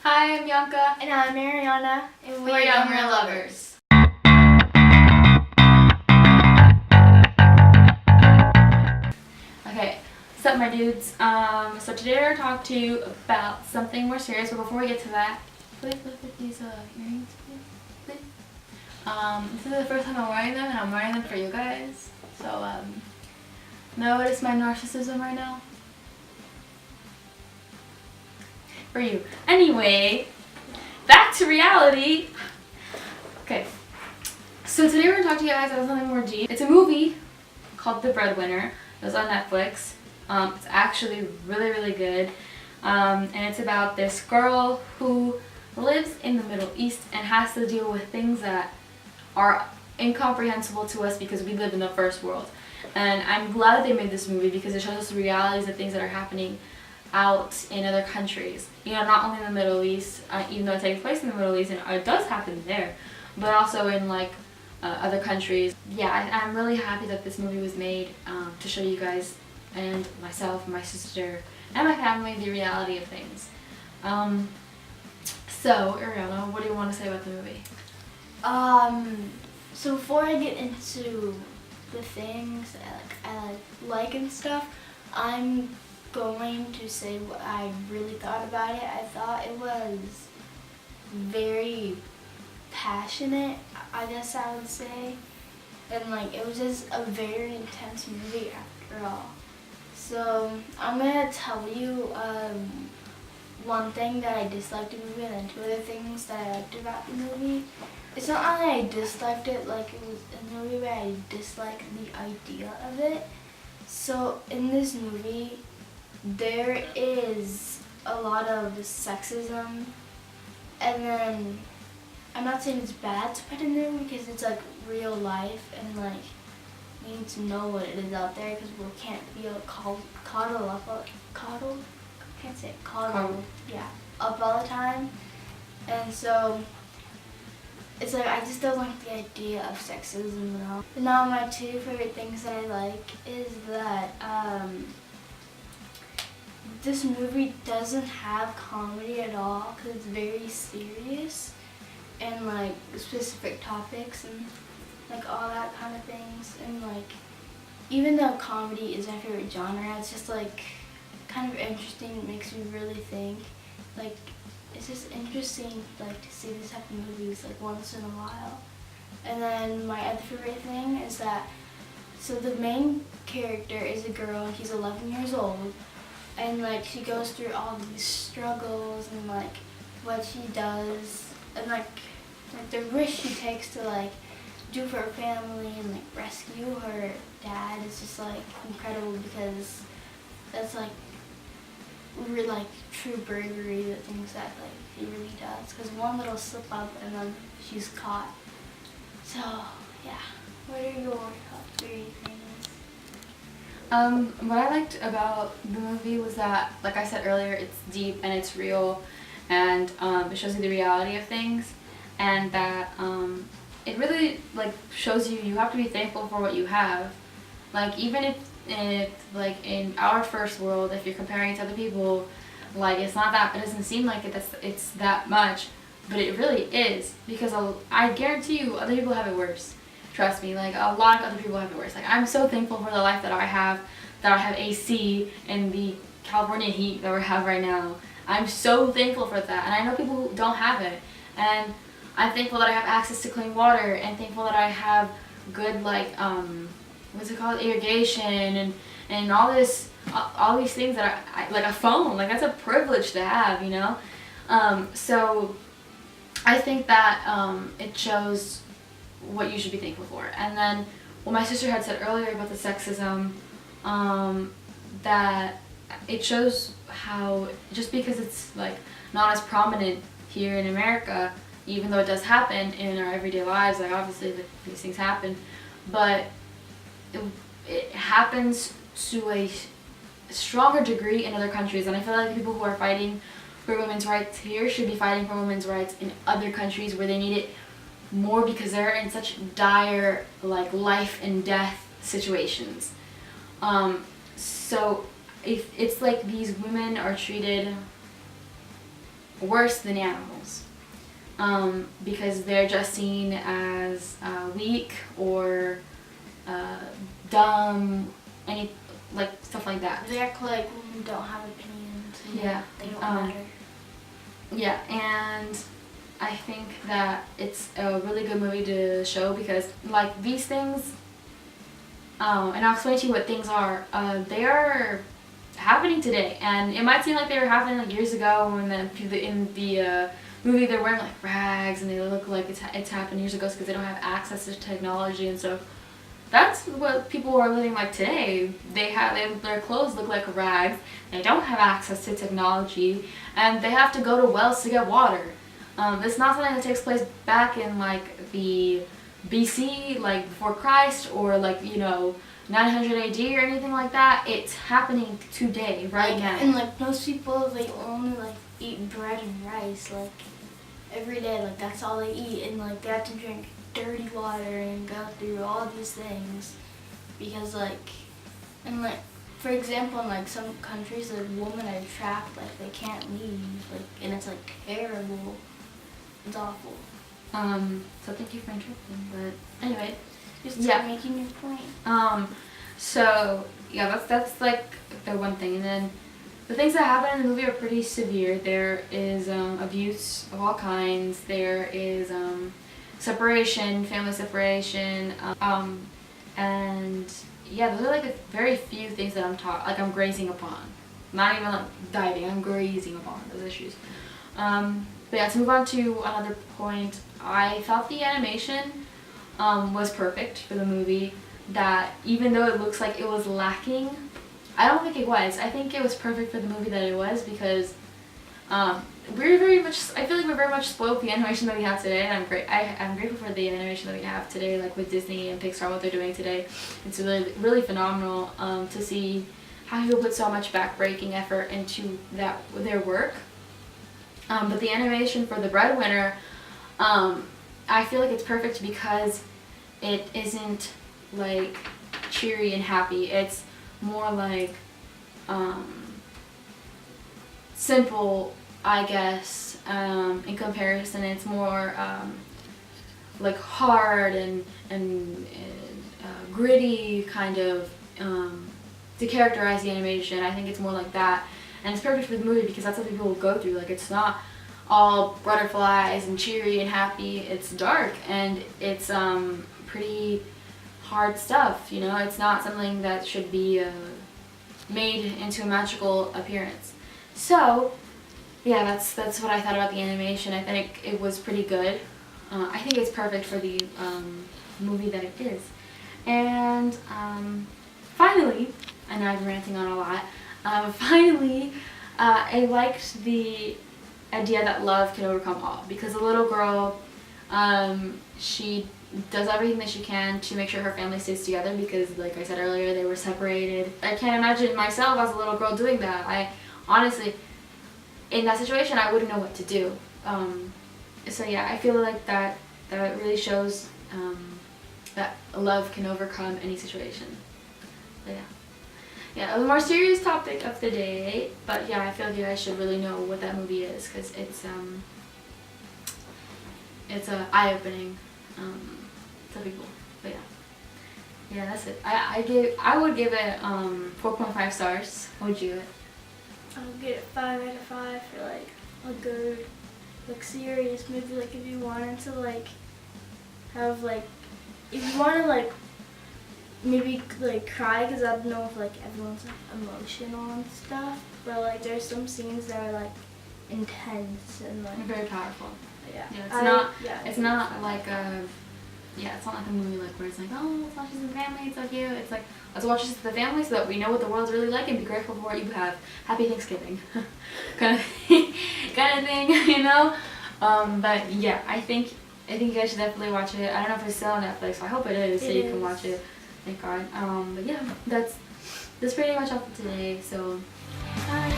Hi, I'm Bianca. And I'm Mariana, and We're Younger Lovers. Okay, what's up, my dudes? So today we're going to talk to you about something more serious, but before we get to that, please look at these earrings, please. This is the first time I'm wearing them, and I'm wearing them for you guys. So, notice my narcissism right now? For you. Anyway, back to reality. Okay, so today we're going to talk to you guys about something more deep. It's a movie called The Breadwinner. It was on Netflix. It's actually really, really good. And it's about this girl who lives in the Middle East and has to deal with things that are incomprehensible to us because we live in the first world. And I'm glad that they made this movie because it shows us the realities of things that are happening out in other countries. You know, not only in the Middle East, even though it takes place in the Middle East and it does happen there, but also in like other countries. Yeah, I'm really happy that this movie was made to show you guys and myself, my sister, and my family the reality of things. So, Ariana, what do you want to say about the movie? So before I get into the things I like and stuff, I'm going to say what I really thought about it. I thought it was very passionate, I guess I would say, and like it was just a very intense movie after all. So I'm gonna tell you one thing that I disliked in the movie and then two other things that I liked about the movie. It's not only I disliked it like it was in the movie, but I disliked the idea of it. So in this movie, there is a lot of sexism, and then I'm not saying it's bad to put in there because it's like real life and like we need to know what it is out there because we can't be coddled up all the time. And so it's like I just don't like the idea of sexism at all. But now my two favorite things that I like is that this movie doesn't have comedy at all because it's very serious and like specific topics and like all that kind of things. And like even though comedy is my favorite genre, it's just like kind of interesting. It makes me really think. Like it's just interesting like to see this type of movies like once in a while. And then my other favorite thing is that so the main character is a girl and she's 11 years old. And like she goes through all these struggles and like what she does and like the risk she takes to like do for her family and like rescue her dad is just like incredible because that's like really like true bravery, the things that like he really does. Because one little slip up and then she's caught. So yeah, what are your top three things? What I liked about the movie was that, like I said earlier, it's deep and it's real, and it shows you the reality of things, and that it really like shows you have to be thankful for what you have. Like even if like in our first world, if you're comparing it to other people, like it doesn't seem like it's that much, but it really is because I guarantee you other people have it worse. Trust me, like a lot of other people have it worse. Like I'm so thankful for the life that I have AC in the California heat that we have right now. I'm so thankful for that, and I know people who don't have it, and I'm thankful that I have access to clean water, and thankful that I have good like what's it called, irrigation, and all these things that I like a phone. Like that's a privilege to have, you know. So I think that it shows what you should be thankful for. And then what my sister had said earlier about the sexism, that it shows how just because it's like not as prominent here in America, even though it does happen in our everyday lives, like obviously these things happen, but it happens to a stronger degree in other countries. And I feel like the people who are fighting for women's rights here should be fighting for women's rights in other countries where they need it more because they're in such dire like life and death situations. So if it's like these women are treated worse than animals, because they're just seen as weak or dumb, any like stuff like that. They act like women don't have opinions. And Yeah. they don't matter. Yeah, and I think that it's a really good movie to show because like these things, and I'll explain to you what things are. They are happening today, and it might seem like they were happening like years ago, and then in the movie they're wearing like rags and they look like it's happened years ago because they don't have access to technology and stuff. That's what people are living like today. Their clothes look like rags. They don't have access to technology, and they have to go to wells to get water. It's not something that takes place back in like the BC, like before Christ, or like 900 AD or anything like that. It's happening today, right now. And like most people, they only like eat bread and rice like every day. Like that's all they eat, and like they have to drink dirty water and go through all these things because and for example, in like some countries, like women are trapped, like they can't leave, like, and it's like terrible. It's awful. So thank you for interrupting, but anyway, Just making your point. So yeah, that's like the one thing, and then the things that happen in the movie are pretty severe. There is abuse of all kinds. There is separation, family separation, and yeah, those are like the very few things that I'm grazing upon. Not even like diving, I'm grazing upon those issues. But yeah, to move on to another point, I thought the animation was perfect for the movie. That even though it looks like it was lacking, I don't think it was. I think it was perfect for the movie that it was because I feel like we're very much spoiled with the animation that we have today, and I'm grateful for the animation that we have today, like with Disney and Pixar, what they're doing today. It's really, really phenomenal to see how people put so much backbreaking effort into their work. But the animation for the Breadwinner, I feel like it's perfect because it isn't like cheery and happy. It's more like simple, I guess, in comparison. It's more like hard and gritty kind of to characterize the animation. I think it's more like that, and it's perfect for the movie because that's what people will go through. Like it's not all butterflies and cheery and happy. It's dark and it's pretty hard stuff. It's not something that should be made into a magical appearance. So yeah, that's what I thought about the animation. I think it was pretty good. I think it's perfect for the movie that it is. And finally, I know I've been ranting on a lot, finally, I liked the idea that love can overcome all, because the little girl, she does everything that she can to make sure her family stays together because, like I said earlier, they were separated. I can't imagine myself as a little girl doing that. I honestly, in that situation, I wouldn't know what to do. So yeah, I feel like that really shows that love can overcome any situation. But yeah, a more serious topic of the day. But yeah, I feel like you guys should really know what that movie is because it's eye-opening to people. But yeah, that's it. I would give it 4.5 stars. What would you give it? I would get it 5 out of 5 for like a good, like serious movie. Like if you wanted to like have like, if you want to like maybe like cry, because I don't know if like everyone's like emotional and stuff, but like there's some scenes that are like intense and like very powerful. Yeah. It's not like a movie like where it's like, oh, let's watch this as a family, it's so cute. It's like, let's watch this as a family so that we know what the world's really like and be grateful for what you have. Happy Thanksgiving, kind of thing, But yeah, I think you guys should definitely watch it. I don't know if it's still on Netflix, so I hope it is, so you can watch it. Thank God. But yeah, that's pretty much all for today. So, bye.